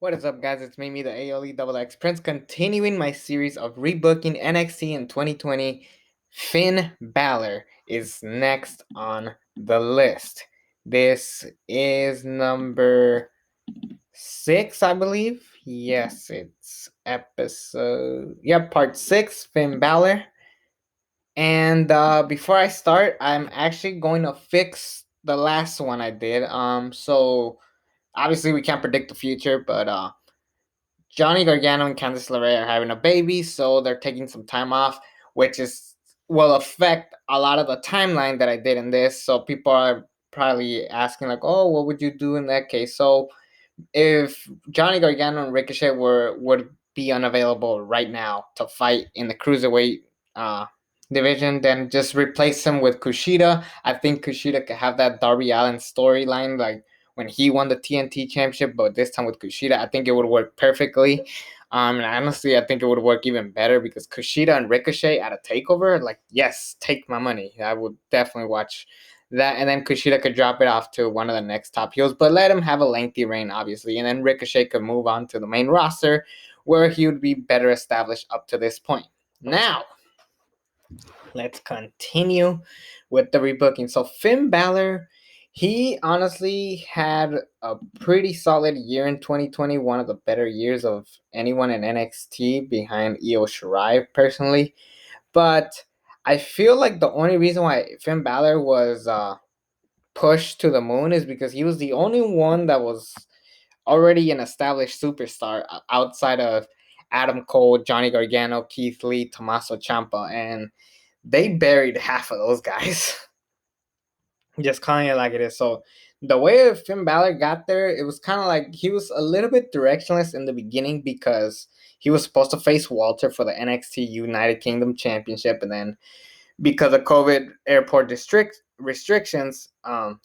What is up, guys? It's me, the ALE Double X Prince, continuing my series of rebooking NXT in 2020. Finn Balor is next on the list. This is number 6, I believe. Yes, it's part 6, Finn Balor. And before I start, I'm actually going to fix the last one I did. So obviously we can't predict the future, but Johnny Gargano and Candice LeRae are having a baby, so they're taking some time off, which will affect a lot of the timeline that I did in this. So people are probably asking like, "Oh, what would you do in that case?" So if Johnny Gargano and Ricochet would be unavailable right now to fight in the cruiserweight uh, division, then just replace him with Kushida. I think Kushida could have that Darby Allin storyline, like when he won the TNT Championship, but this time with Kushida. I think it would work perfectly. And honestly, I think it would work even better because Kushida and Ricochet at a takeover, like, yes, take my money. I would definitely watch that, and then Kushida could drop it off to one of the next top heels, but let him have a lengthy reign, obviously, and then Ricochet could move on to the main roster, where he would be better established up to this point. Now, let's continue with the rebooking. So Finn Balor, he honestly had a pretty solid year in 2020, one of the better years of anyone in NXT behind Io Shirai, personally. But I feel like the only reason why Finn Balor was pushed to the moon is because he was the only one that was already an established superstar outside of Adam Cole, Johnny Gargano, Keith Lee, Tommaso Ciampa, and they buried half of those guys. Just calling it like it is. So the way Finn Balor got there, it was kind of like he was a little bit directionless in the beginning because he was supposed to face Walter for the NXT United Kingdom Championship, and then because of COVID airport restrictions,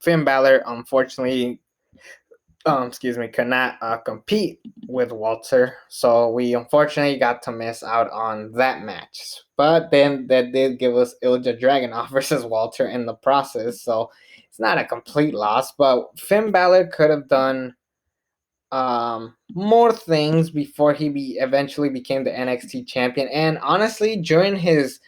Finn Balor unfortunately, could not compete with Walter. So we unfortunately got to miss out on that match. But then that did give us Ilja Dragunov versus Walter in the process. So it's not a complete loss. But Finn Balor could have done more things before he eventually became the NXT champion. And honestly, during his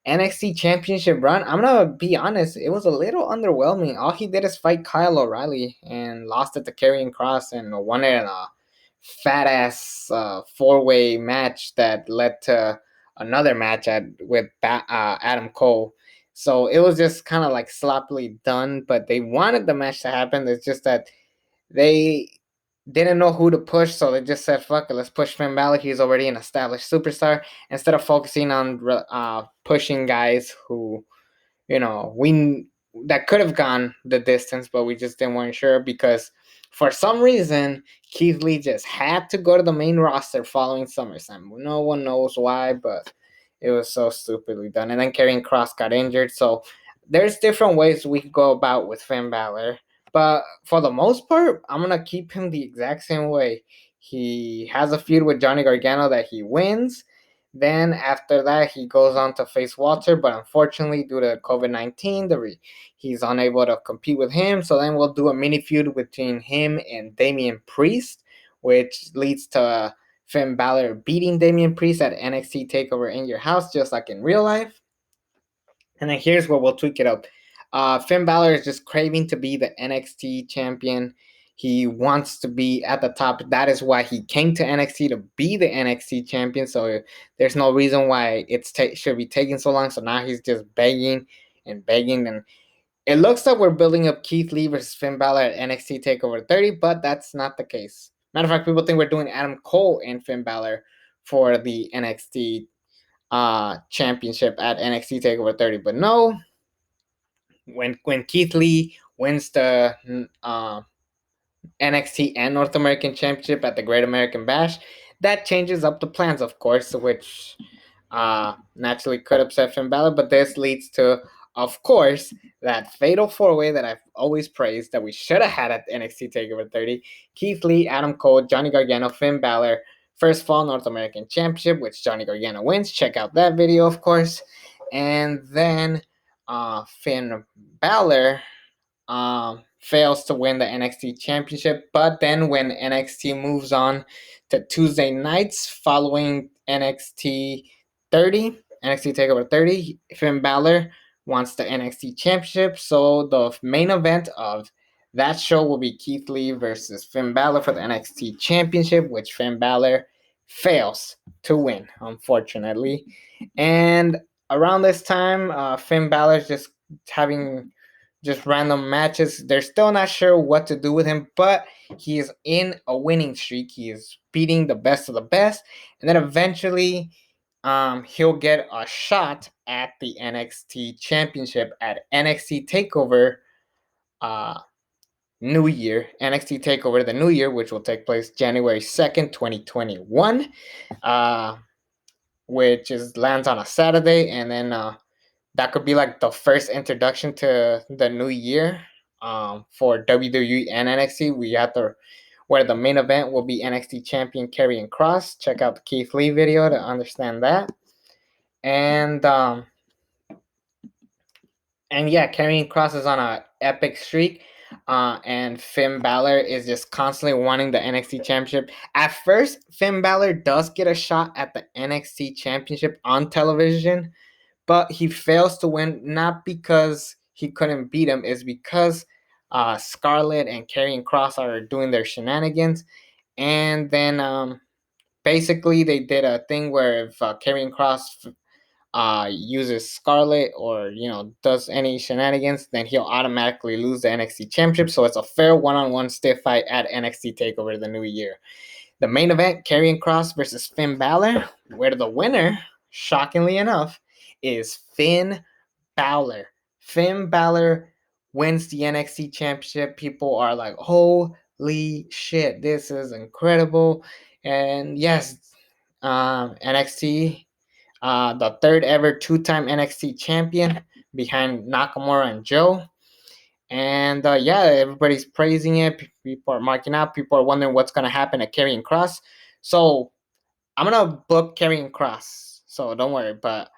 NXT Championship run, I'm gonna be honest, it was a little underwhelming. All he did is fight Kyle O'Reilly and lost it to Karrion Kross and won it in a fat ass 4-way match that led to another match with Adam Cole. So it was just kind of like sloppily done, but they wanted the match to happen. It's just that they didn't know who to push, so they just said, "Fuck it, let's push Finn Balor. He's already an established superstar." Instead of focusing on pushing guys who, we that could have gone the distance, but we just didn't weren't sure because for some reason Keith Lee just had to go to the main roster following SummerSlam. No one knows why, but it was so stupidly done. And then Karrion Kross got injured, so there's different ways we could go about with Finn Balor. But for the most part, I'm gonna keep him the exact same way. He has a feud with Johnny Gargano that he wins. Then after that, he goes on to face Walter, but unfortunately, due to COVID-19, he's unable to compete with him. So then we'll do a mini feud between him and Damian Priest, which leads to Finn Balor beating Damian Priest at NXT Takeover in Your House, just like in real life. And then here's where we'll tweak it up. Finn Balor is just craving to be the NXT champion. He wants to be at the top. That is why he came to NXT, to be the NXT champion. So there's no reason why should be taking so long. So now he's just begging and begging. And it looks like we're building up Keith Lee versus Finn Balor at NXT TakeOver 30, but that's not the case. Matter of fact, people think we're doing Adam Cole and Finn Balor for the NXT championship at NXT Takeover 30. But no, when Keith Lee wins the NXT and North American Championship at the Great American Bash, that changes up the plans, of course, which naturally could upset Finn Balor. But this leads to, of course, that fatal 4-way that I've always praised that we should have had at NXT Takeover 30. Keith Lee, Adam Cole, Johnny Gargano, Finn Balor, first fall North American Championship, which Johnny Gargano wins. Check out that video, of course. And then Finn Balor fails to win the NXT Championship. But then when NXT moves on to Tuesday nights following NXT 30, NXT TakeOver 30, Finn Balor wants the NXT Championship. So the main event of that show will be Keith Lee versus Finn Balor for the NXT Championship, which Finn Balor fails to win, unfortunately. And around this time, Finn Balor's just having just random matches. They're still not sure what to do with him, but he is in a winning streak. He is beating the best of the best, and then eventually, he'll get a shot at the NXT Championship at NXT Takeover, uh, New Year. NXT Takeover the New Year, which will take place January 2nd, 2021. Which is lands on a Saturday, and then that could be like the first introduction to the new year for WWE and NXT. We have to where the main event will be NXT champion Karrion Kross. Check out the Keith Lee video to understand that. And yeah, Karrion Kross is on a epic streak. And Finn Balor is just constantly wanting the NXT Championship. At first, Finn Balor does get a shot at the NXT Championship on television, but he fails to win, not because he couldn't beat him, is because Scarlett and Karrion Kross are doing their shenanigans. And then basically they did a thing where if Karrion Kross uses Scarlett or does any shenanigans, then he'll automatically lose the NXT Championship. So it's a fair one-on-one stiff fight at NXT Takeover the New Year. The main event, Karrion Kross versus Finn Balor, where the winner, shockingly enough, is Finn Balor. Finn Balor wins the NXT Championship. People are like, holy shit, this is incredible. And yes, NXT, the third ever two-time NXT champion behind Nakamura and Joe. And yeah, everybody's praising it. People are marking out. People are wondering what's going to happen to Karrion Kross. So I'm going to book Karrion Kross. So don't worry. But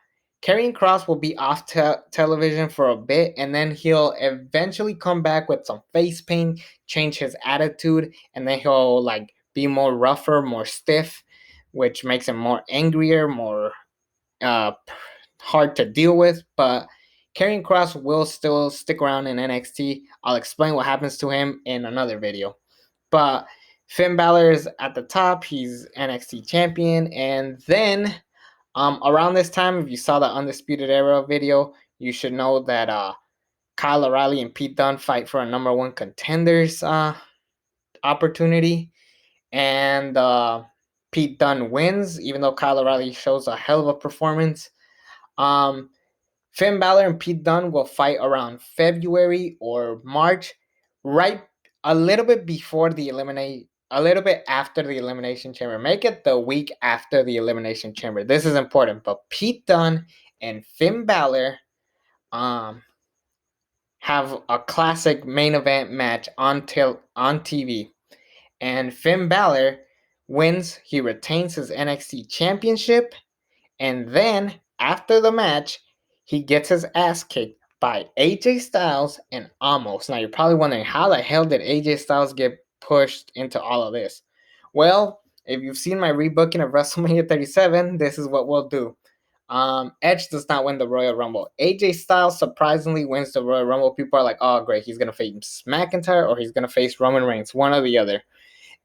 Karrion Kross will be off television for a bit. And then he'll eventually come back with some face paint, change his attitude. And then he'll like be more rougher, more stiff, which makes him more angrier, more hard to deal with. But Karrion Kross will still stick around in NXT. I'll explain what happens to him in another video. But Finn Balor is at the top. He's NXT champion. And then around this time, if you saw the Undisputed Era video, you should know that Kyle O'Reilly and Pete Dunne fight for a number one contenders opportunity. And Pete Dunne wins, even though Kyle O'Reilly shows a hell of a performance. Finn Balor and Pete Dunne will fight around February or March, right a little bit before a little bit after the Elimination Chamber. Make it the week after the Elimination Chamber. This is important. But Pete Dunne and Finn Balor have a classic main event match on TV. And Finn Balor wins. He retains his NXT Championship. And then, after the match, he gets his ass kicked by AJ Styles and Omos. Now, you're probably wondering, how the hell did AJ Styles get pushed into all of this? Well, if you've seen my rebooking of WrestleMania 37, this is what we'll do. Edge does not win the Royal Rumble. AJ Styles surprisingly wins the Royal Rumble. People are like, oh, great, he's going to face McIntyre or he's going to face Roman Reigns, one or the other.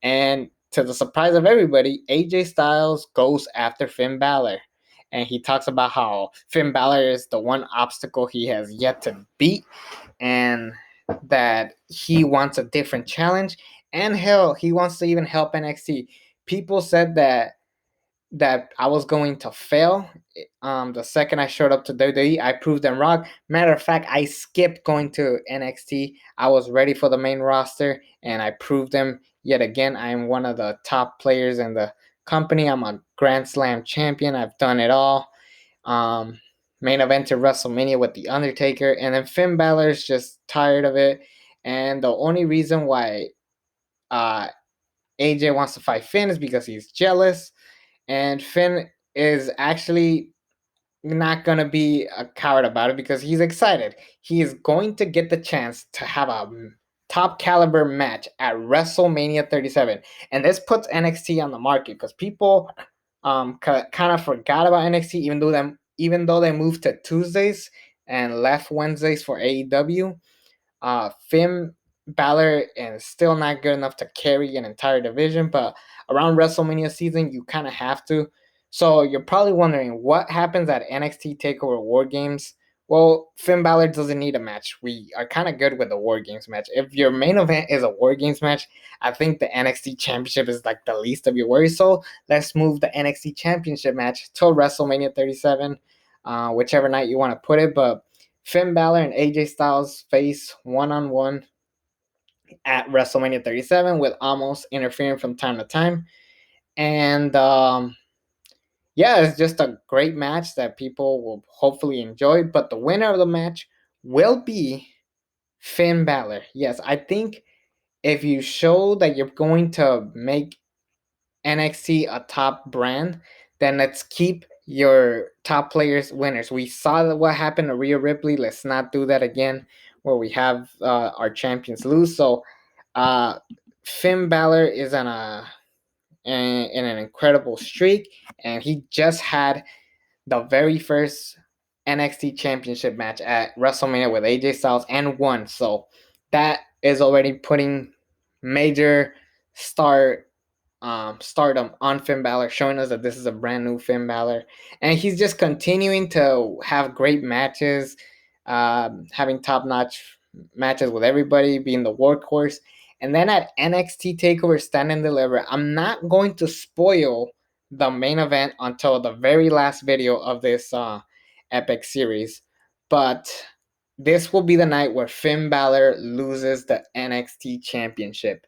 And to the surprise of everybody, AJ Styles goes after Finn Balor. And he talks about how Finn Balor is the one obstacle he has yet to beat, and that he wants a different challenge. And hell, he wants to even help NXT. People said that I was going to fail. The second I showed up to WWE, I proved them wrong. Matter of fact, I skipped going to NXT. I was ready for the main roster, and I proved them yet again. I am one of the top players in the company. I'm a Grand Slam champion. I've done it all. Main event to WrestleMania with The Undertaker, and then Finn Balor's just tired of it. And the only reason why AJ wants to fight Finn is because he's jealous. And Finn is actually not going to be a coward about it because he's excited. He is going to get the chance to have a top caliber match at WrestleMania 37. And this puts NXT on the market because people kind of forgot about NXT, even though they moved to Tuesdays and left Wednesdays for AEW. Finn Balor is still not good enough to carry an entire division, but around WrestleMania season, you kind of have to. So you're probably wondering what happens at NXT Takeover War Games. Well, Finn Balor doesn't need a match. We are kind of good with the War Games match. If your main event is a War Games match, I think the NXT Championship is like the least of your worries. So let's move the NXT Championship match to WrestleMania 37, whichever night you want to put it. But Finn Balor and AJ Styles face one-on-one at WrestleMania 37 with almost interfering from time to time. And yeah, it's just a great match that people will hopefully enjoy. But the winner of the match will be Finn Balor. Yes, I think if you show that you're going to make NXT a top brand, then let's keep your top players winners. We saw what happened to Rhea Ripley. Let's not do that again, where we have our champions lose. So, Finn Balor is in an incredible streak, and he just had the very first NXT Championship match at WrestleMania with AJ Styles and won. So that is already putting major stardom on Finn Balor, showing us that this is a brand new Finn Balor, and he's just continuing to have great matches, having top notch matches with everybody, being the workhorse. And then at NXT Takeover Stand and Deliver, I'm not going to spoil the main event until the very last video of this epic series, but this will be the night where Finn Balor loses the NXT Championship.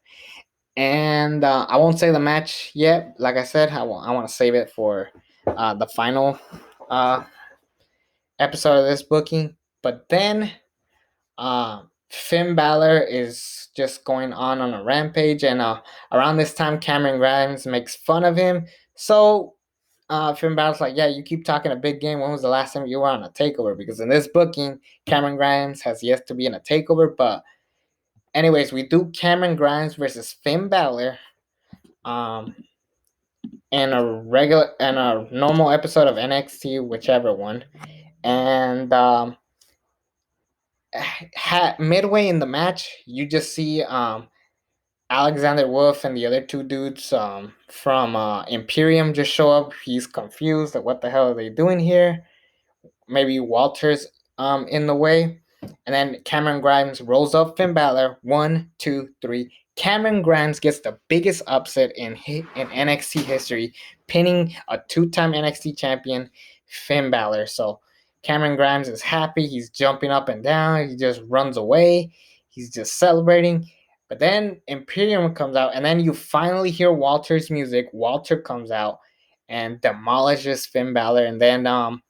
And I won't say the match yet. Like I said, I want to save it for the final uh, episode of this booking. But then Finn Balor is just going on a rampage. And around this time, Cameron Grimes makes fun of him. So Finn Balor's like, yeah, you keep talking a big game. When was the last time you were on a takeover? Because in this booking, Cameron Grimes has yet to be in a takeover. But anyways, we do Cameron Grimes versus Finn Balor. And a normal episode of NXT, whichever one, and midway in the match, you just see Alexander Wolf and the other two dudes from Imperium just show up. He's confused, like, what the hell are they doing here? Maybe Walter's in the way. And then Cameron Grimes rolls up Finn Balor. 1, 2, 3. Cameron Grimes gets the biggest upset in NXT history, pinning a two-time NXT champion, Finn Balor. So Cameron Grimes is happy. He's jumping up and down. He just runs away. He's just celebrating. But then Imperium comes out, and then you finally hear Walter's music. Walter comes out and demolishes Finn Balor. And then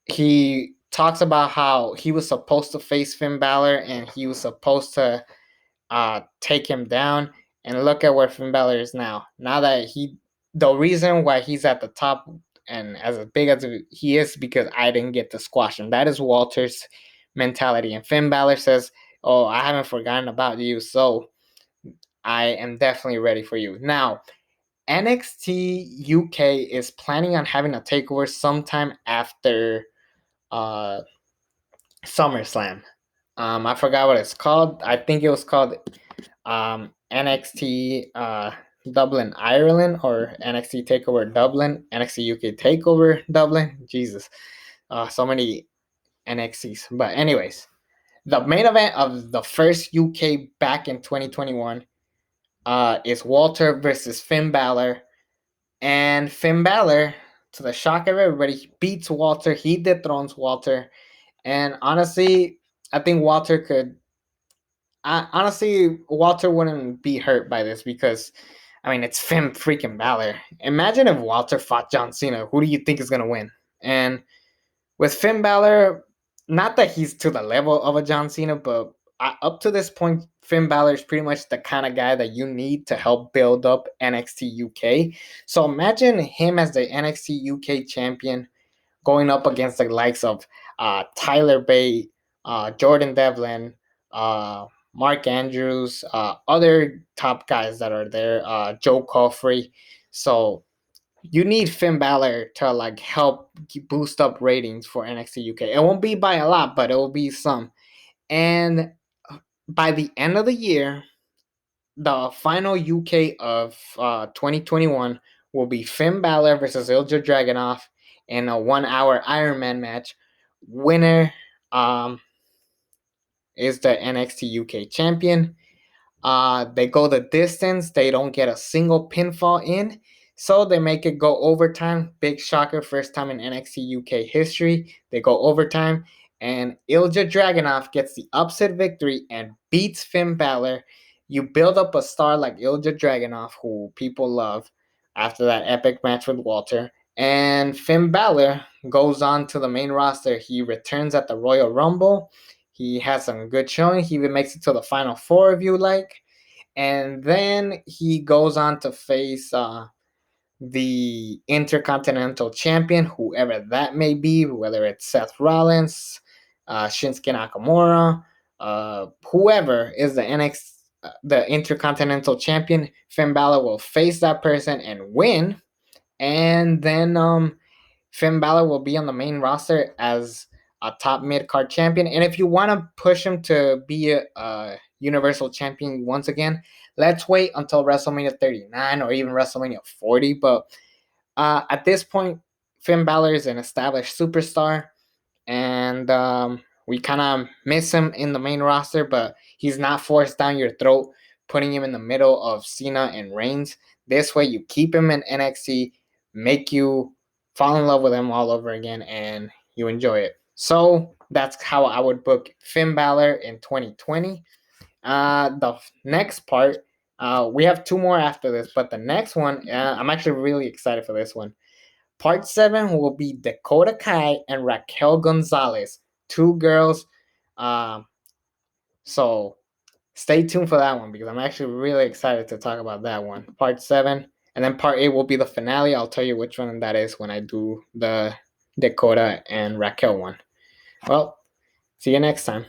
he talks about how he was supposed to face Finn Balor and he was supposed to take him down. And look at where Finn Balor is now. Now that the reason why he's at the top and as big as he is because I didn't get to squash him. That is Walter's mentality. And Finn Balor says, "Oh, I haven't forgotten about you, so I am definitely ready for you." Now, NXT UK is planning on having a takeover sometime after SummerSlam. I forgot what it's called. I think it was called NXT Dublin, Ireland, or NXT Takeover Dublin, NXT UK Takeover Dublin. Jesus, so many NXTs. But anyways, the main event of the first UK back in 2021 is Walter versus Finn Balor, and Finn Balor, to the shock of everybody, beats Walter. He dethrones Walter, and honestly, I think Walter wouldn't be hurt by this because, I mean, it's Finn freaking Balor. Imagine if Walter fought John Cena. Who do you think is going to win? And with Finn Balor, not that he's to the level of a John Cena, but up to this point, Finn Balor is pretty much the kind of guy that you need to help build up NXT UK. So imagine him as the NXT UK champion going up against the likes of Tyler Bate, Jordan Devlin, Mark Andrews, other top guys that are there, Joe Coffrey. So you need Finn Balor to like help boost up ratings for NXT UK. It won't be by a lot, but it will be some. And by the end of the year, the final UK of 2021 will be Finn Balor versus Ilja Dragunov in a 1 hour Iron Man match. Winner is the NXT UK champion. They go the distance. They don't get a single pinfall in. So they make it go overtime. Big shocker. First time in NXT UK history. They go overtime. And Ilja Dragunov gets the upset victory and beats Finn Balor. You build up a star like Ilja Dragunov, who people love, after that epic match with Walter. And Finn Balor goes on to the main roster. He returns at the Royal Rumble. He has some good showing. He even makes it to the final four, if you like. And then he goes on to face the Intercontinental Champion, whoever that may be, whether it's Seth Rollins, Shinsuke Nakamura, whoever is the Intercontinental Champion. Finn Balor will face that person and win. And then Finn Balor will be on the main roster as a top mid card champion. And if you want to push him to be a Universal Champion once again, let's wait until WrestleMania 39 or even WrestleMania 40. But at this point, Finn Balor is an established superstar, and we kind of miss him in the main roster, but he's not forced down your throat, putting him in the middle of Cena and Reigns. This way, you keep him in NXT, make you fall in love with him all over again, and you enjoy it. So that's how I would book Finn Balor in 2020. The next part, we have two more after this, but the next one, I'm actually really excited for this one. Part 7 will be Dakota Kai and Raquel Gonzalez, two girls. So stay tuned for that one because I'm actually really excited to talk about that one. Part 7. And then part 8 will be the finale. I'll tell you which one that is when I do the Dakota and Raquel one. Well, see you next time.